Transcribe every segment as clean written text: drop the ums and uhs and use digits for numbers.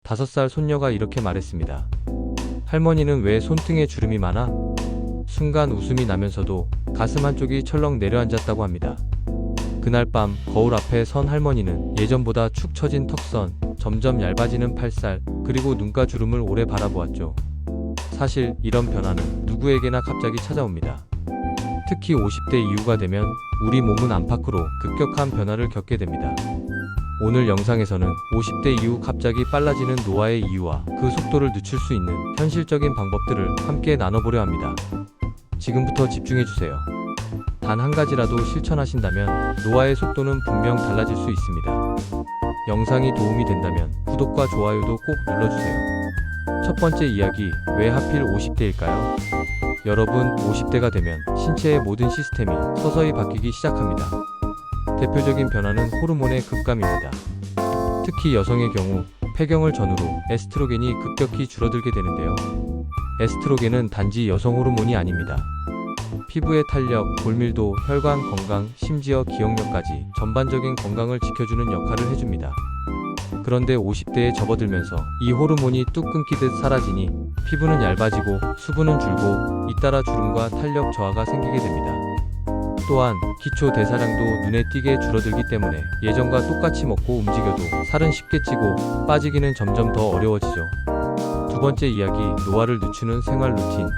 5살 손녀가 이렇게 말했습니다. 할머니는 왜 손등에 주름이 많아? 순간 웃음이 나면서도 가슴 한쪽이 철렁 내려앉았다고 합니다. 그날 밤 거울 앞에 선 할머니는 예전보다 축 처진 턱선, 점점 얇아지는 팔살, 그리고 눈가 주름을 오래 바라보았죠. 사실 이런 변화는 누구에게나 갑자기 찾아옵니다. 특히 50대 이후가 되면 우리 몸은 안팎으로 급격한 변화를 겪게 됩니다. 오늘 영상에서는 50대 이후 갑자기 빨라지는 노화의 이유와 그 속도를 늦출 수 있는 현실적인 방법들을 함께 나눠보려 합니다. 지금부터 집중해주세요. 단 한 가지라도 실천하신다면 노화의 속도는 분명 달라질 수 있습니다. 영상이 도움이 된다면 구독과 좋아요도 꼭 눌러주세요. 첫 번째 이야기, 왜 하필 50대일까요? 여러분, 50대가 되면 신체의 모든 시스템이 서서히 바뀌기 시작합니다. 대표적인 변화는 호르몬의 급감입니다. 특히 여성의 경우 폐경을 전후로 에스트로겐이 급격히 줄어들게 되는데요. 에스트로겐은 단지 여성 호르몬이 아닙니다. 피부의 탄력, 골밀도, 혈관 건강, 심지어 기억력까지 전반적인 건강을 지켜주는 역할을 해줍니다. 그런데 50대에 접어들면서 이 호르몬이 뚝 끊기듯 사라지니 피부는 얇아지고 수분은 줄고 잇따라 주름과 탄력 저하가 생기게 됩니다. 또한 기초 대사량도 눈에 띄게 줄어들기 때문에 예전과 똑같이 먹고 움직여도 살은 쉽게 찌고 빠지기는 점점 더 어려워지죠. 두 번째 이야기, 노화를 늦추는 생활 루틴.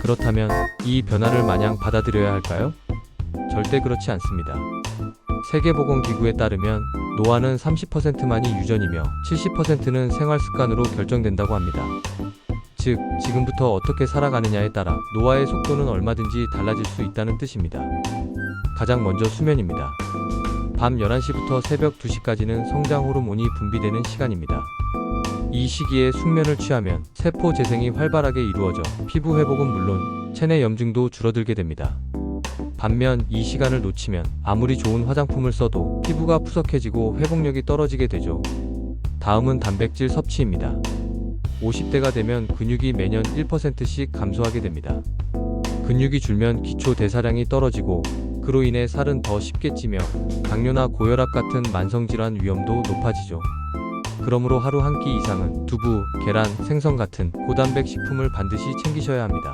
그렇다면 이 변화를 마냥 받아들여야 할까요? 절대 그렇지 않습니다. 세계보건기구에 따르면 노화는 30%만이 유전이며 70%는 생활 습관으로 결정된다고 합니다. 즉, 지금부터 어떻게 살아가느냐에 따라 노화의 속도는 얼마든지 달라질 수 있다는 뜻입니다. 가장 먼저 수면입니다. 밤 11시부터 새벽 2시까지는 성장 호르몬이 분비되는 시간입니다. 이 시기에 숙면을 취하면 세포 재생이 활발하게 이루어져 피부 회복은 물론 체내 염증도 줄어들게 됩니다. 반면 이 시간을 놓치면 아무리 좋은 화장품을 써도 피부가 푸석해지고 회복력이 떨어지게 되죠. 다음은 단백질 섭취입니다. 50대가 되면 근육이 매년 1%씩 감소하게 됩니다. 근육이 줄면 기초 대사량이 떨어지고 그로 인해 살은 더 쉽게 찌며 당뇨나 고혈압 같은 만성질환 위험도 높아지죠. 그러므로 하루 한 끼 이상은 두부, 계란, 생선 같은 고단백 식품을 반드시 챙기셔야 합니다.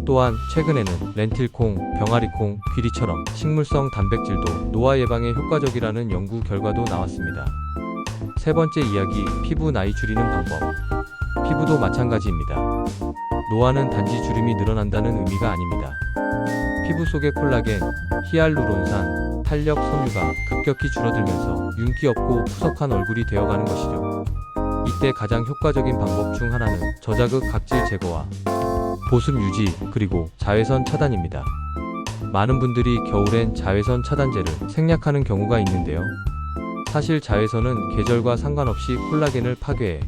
또한 최근에는 렌틸콩, 병아리콩, 귀리처럼 식물성 단백질도 노화 예방에 효과적이라는 연구 결과도 나왔습니다. 세 번째 이야기, 피부 나이 줄이는 방법. 피부도 마찬가지입니다. 노화는 단지 주름이 늘어난다는 의미가 아닙니다. 피부 속의 콜라겐, 히알루론산, 탄력 섬유가 급격히 줄어들면서 윤기 없고 푸석한 얼굴이 되어가는 것이죠. 이때 가장 효과적인 방법 중 하나는 저자극 각질 제거와 보습 유지, 그리고 자외선 차단입니다. 많은 분들이 겨울엔 자외선 차단제를 생략하는 경우가 있는데요. 사실 자외선은 계절과 상관없이 콜라겐을 파괴해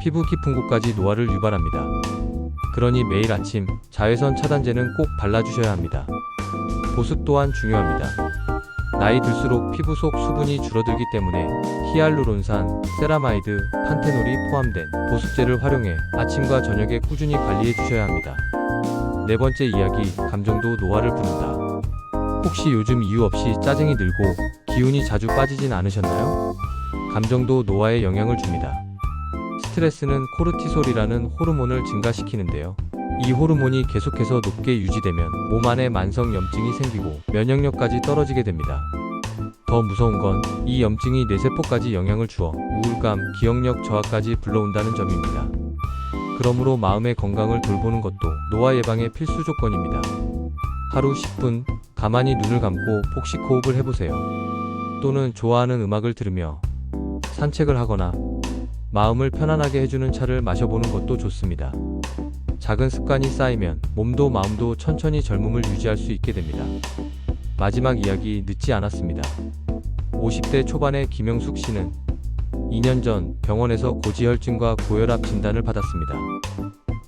피부 깊은 곳까지 노화를 유발합니다. 그러니 매일 아침 자외선 차단제는 꼭 발라주셔야 합니다. 보습 또한 중요합니다. 나이 들수록 피부 속 수분이 줄어들기 때문에 히알루론산, 세라마이드, 판테놀이 포함된 보습제를 활용해 아침과 저녁에 꾸준히 관리해 주셔야 합니다. 네 번째 이야기, 감정도 노화를 부른다. 혹시 요즘 이유 없이 짜증이 들고 기운이 자주 빠지진 않으셨나요? 감정도 노화에 영향을 줍니다. 스트레스는 코르티솔이라는 호르몬을 증가시키는데요. 이 호르몬이 계속해서 높게 유지되면 몸 안에 만성 염증이 생기고 면역력까지 떨어지게 됩니다. 더 무서운 건 이 염증이 뇌세포까지 영향을 주어 우울감, 기억력 저하까지 불러온다는 점입니다. 그러므로 마음의 건강을 돌보는 것도 노화 예방의 필수 조건입니다. 하루 10분 가만히 눈을 감고 복식 호흡을 해보세요. 또는 좋아하는 음악을 들으며 산책을 하거나 마음을 편안하게 해주는 차를 마셔보는 것도 좋습니다. 작은 습관이 쌓이면 몸도 마음도 천천히 젊음을 유지할 수 있게 됩니다. 마지막 이야기, 늦지 않았습니다. 50대 초반의 김영숙 씨는 2년 전 병원에서 고지혈증과 고혈압 진단을 받았습니다.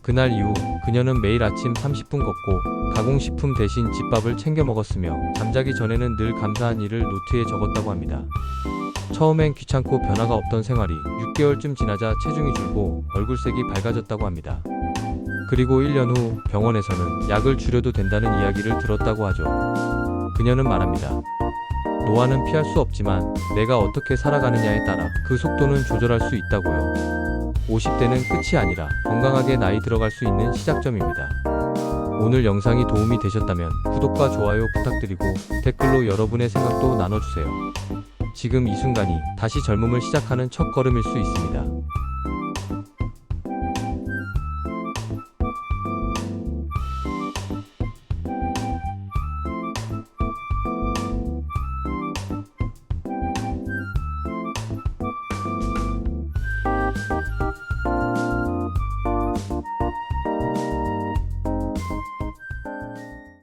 그날 이후 그녀는 매일 아침 30분 걷고 가공식품 대신 집밥을 챙겨 먹었으며 잠자기 전에는 늘 감사한 일을 노트에 적었다고 합니다. 처음엔 귀찮고 변화가 없던 생활이 6개월쯤 지나자 체중이 줄고 얼굴색이 밝아졌다고 합니다. 그리고 1년 후 병원에서는 약을 줄여도 된다는 이야기를 들었다고 하죠. 그녀는 말합니다. 노화는 피할 수 없지만 내가 어떻게 살아가느냐에 따라 그 속도는 조절할 수 있다고요. 50대는 끝이 아니라 건강하게 나이 들어갈 수 있는 시작점입니다. 오늘 영상이 도움이 되셨다면 구독과 좋아요 부탁드리고 댓글로 여러분의 생각도 나눠주세요. 지금 이 순간이 다시 젊음을 시작하는 첫걸음일 수 있습니다.